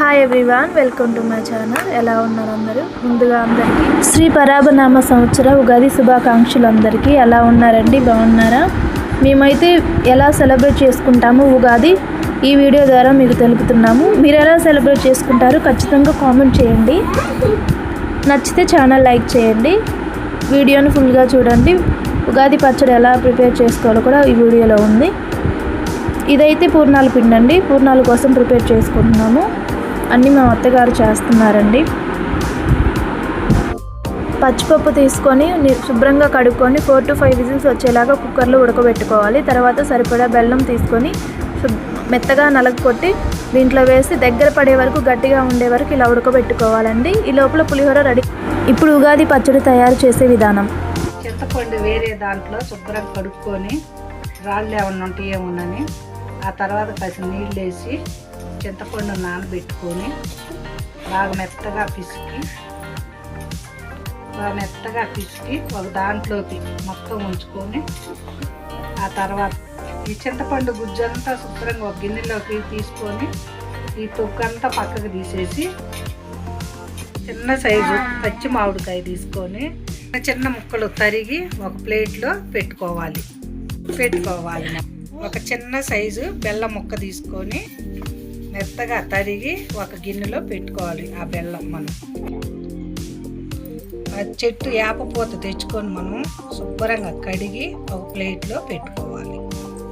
Hi everyone, welcome to my channel. ఎలా ఉన్నారు అందరూ? ముందుగా అందరికీ శ్రీ పరాభనామ సంవత్సర ఉగాది శుభాకాంక్షలు. అందరికీ ఎలా ఉన్నారండి? బాగున్నారా? మేమైతే ఎలా సెలబ్రేట్ చేసుకుంటాము ఉగాది ఈ వీడియో ద్వారా మీకు తెలుపుతున్నాము. మీరు ఎలా సెలబ్రేట్ చేసుకుంటారో ఖచ్చితంగా కామెంట్ చేయండి. నచ్చితే ఛానల్ లైక్ చేయండి. వీడియోని ఫుల్గా చూడండి. ఉగాది పచ్చడి ఎలా ప్రిపేర్ చేసుకోవాలో కూడా ఈ వీడియోలో ఉంది. ఇదైతే పూర్ణాల పిండి అండి. పూర్ణాల కోసం ప్రిపేర్ చేసుకుంటున్నాము. అన్నీ మా అత్తగారు చేస్తున్నారండి. పచ్చిపప్పు తీసుకొని శుభ్రంగా కడుక్కొని 4 to 5 విజిల్స్ వచ్చేలాగా కుక్కర్లో ఉడకబెట్టుకోవాలి. తర్వాత సరిపడా బెల్లం తీసుకొని మెత్తగా నలగొట్టి దీంట్లో వేసి దగ్గర పడే వరకు, గట్టిగా ఉండే వరకు ఇలా ఉడకబెట్టుకోవాలండి. ఈ లోపల పులిహోర రెడీ. ఇప్పుడు ఉగాది పచ్చడి తయారు చేసే విధానం. చింతపండు వేరే దాంట్లో శుభ్రంగా కడుక్కొని రాళ్ళు ఏమన్నా ఉంటాయేమోనని ఆ తర్వాత కాసి నీళ్ళు వేసి చింతపండు నానబెట్టుకొని బాగా మెత్తగా పిసికి ఒక దాంట్లోకి మొత్తం ఉంచుకొని ఆ తర్వాత ఈ చింతపండు గుజ్జంతా శుభ్రంగా ఒక గిన్నెలోకి తీసుకొని ఈ తొక్కంతా పక్కకు తీసేసి చిన్న సైజు పచ్చి మామిడికాయ తీసుకొని చిన్న ముక్కలు తరిగి ఒక ప్లేట్లో పెట్టుకోవాలి. ఒక చిన్న సైజు బెల్లం ముక్క తీసుకొని మెత్తగా తరిగి ఒక గిన్నెలో పెట్టుకోవాలి. ఆ బెల్లం మనం ఆ చెట్టు యాపపూత తెచ్చుకొని మనం శుభ్రంగా కడిగి ఒక ప్లేట్లో పెట్టుకోవాలి.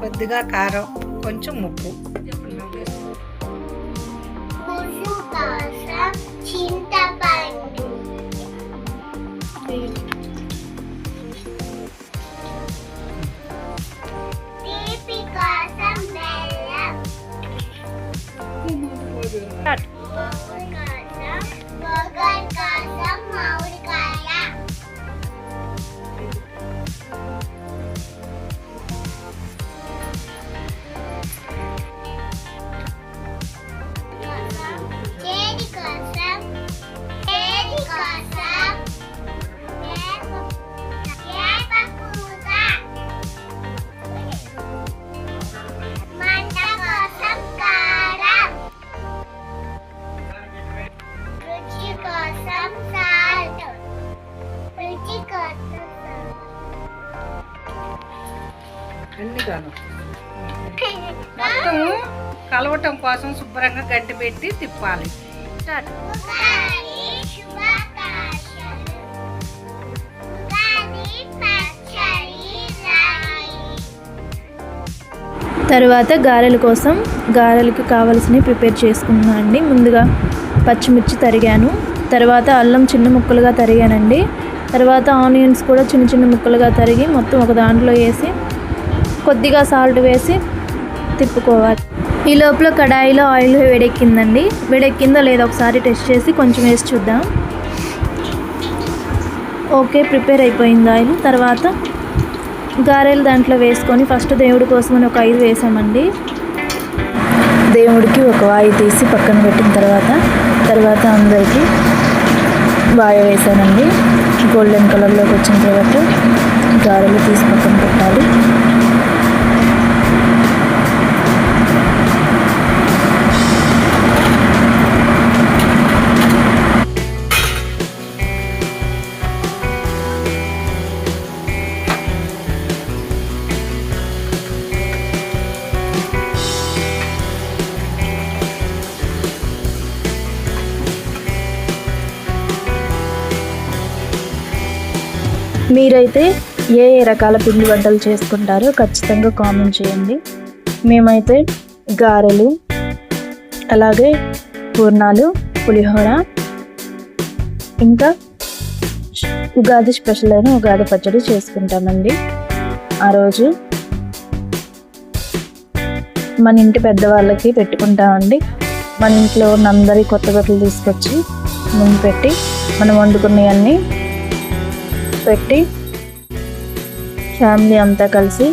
కొద్దిగా కారం, కొంచెం ఉప్పు. మొత్తం కలవటం కోసం శుభ్రంగా గంటి పెట్టి తిప్పాలి. తర్వాత గారెల కోసం గారెలకి కావాల్సినవి ప్రిపేర్ చేసుకున్నాను అండి. ముందుగా పచ్చిమిర్చి తరిగాను, తర్వాత అల్లం చిన్న ముక్కలుగా తరిగానండి, తర్వాత ఆనియన్స్ కూడా చిన్న చిన్న ముక్కలుగా తరిగి మొత్తం ఒక దాంట్లో వేసి కొద్దిగా సాల్ట్ వేసి తిప్పుకోవాలి. ఈ లోపల కడాయిలో ఆయిల్ వేడెక్కిందండి. వేడెక్కిందో లేదో ఒకసారి టెస్ట్ చేసి కొంచెం వేసి చూద్దాం. ఓకే, ప్రిపేర్ అయిపోయింది ఆయిల్. తర్వాత గారెలు దాంట్లో వేసుకొని ఫస్ట్ దేవుడి కోసమని ఒక 5 వేసామండి. దేవుడికి ఒక వాయి తీసి పక్కన పెట్టిన తర్వాత అందరికీ వాయి వేసానండి. గోల్డెన్ కలర్లోకి వచ్చిన తర్వాత గారెలు తీసి పక్కన పెట్టాలి. మీరైతే ఏ రకాల పిండి వంటలు చేసుకుంటారో ఖచ్చితంగా కామెంట్ చేయండి. మేమైతే గారెలు, అలాగే పూర్ణాలు, పులిహోర, ఇంకా ఉగాది స్పెషల్ అయిన ఉగాది పచ్చడి చేసుకుంటామండి. ఆ రోజు మన ఇంటి పెద్దవాళ్ళకి పెట్టుకుంటామండి. మన ఇంట్లో ఉన్న అందరి కొత్త బట్టలు తీసుకొచ్చి ముందు పెట్టి మనం వండుకున్నవన్నీ పెట్టి ఫ్యామిలీ అంతా కలిసి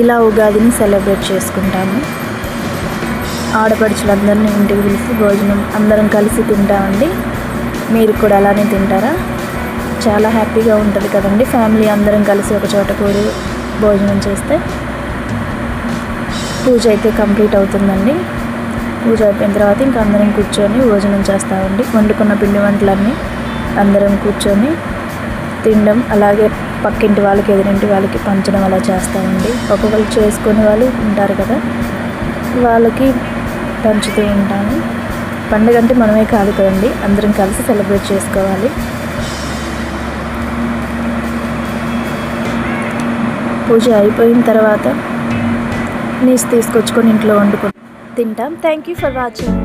ఇలా ఉగాదిని సెలబ్రేట్ చేసుకుంటాము. ఆడపడుచులందరినీ ఇంటికి పిలిచి భోజనం అందరం కలిసి తింటామండి. మీరు కూడా అలానే తింటారా? చాలా హ్యాపీగా ఉంటుంది కదండి ఫ్యామిలీ అందరం కలిసి ఒక చోట కూడి భోజనం చేస్తే. పూజ అయితే కంప్లీట్ అవుతుందండి. పూజ అయిపోయిన తర్వాత ఇంకా అందరం కూర్చొని భోజనం చేస్తామండి. వండుకున్న పిండి వంటలన్నీ అందరం కూర్చొని తినడం, అలాగే పక్కింటి వాళ్ళకి ఎదురింటి వాళ్ళకి పంచడం అలా చేస్తామండి. ఒక్కొక్కరు చేసుకునే వాళ్ళు ఉంటారు కదా, వాళ్ళకి పంచుతూ ఉంటాము. పండుగ అంటే మనమే కాదు కదండి, అందరం కలిసి సెలబ్రేట్ చేసుకోవాలి. పూజ అయిపోయిన తర్వాత నీసు తీసుకొచ్చుకొని ఇంట్లో వండుకొని తింటాం. Thank you for watching.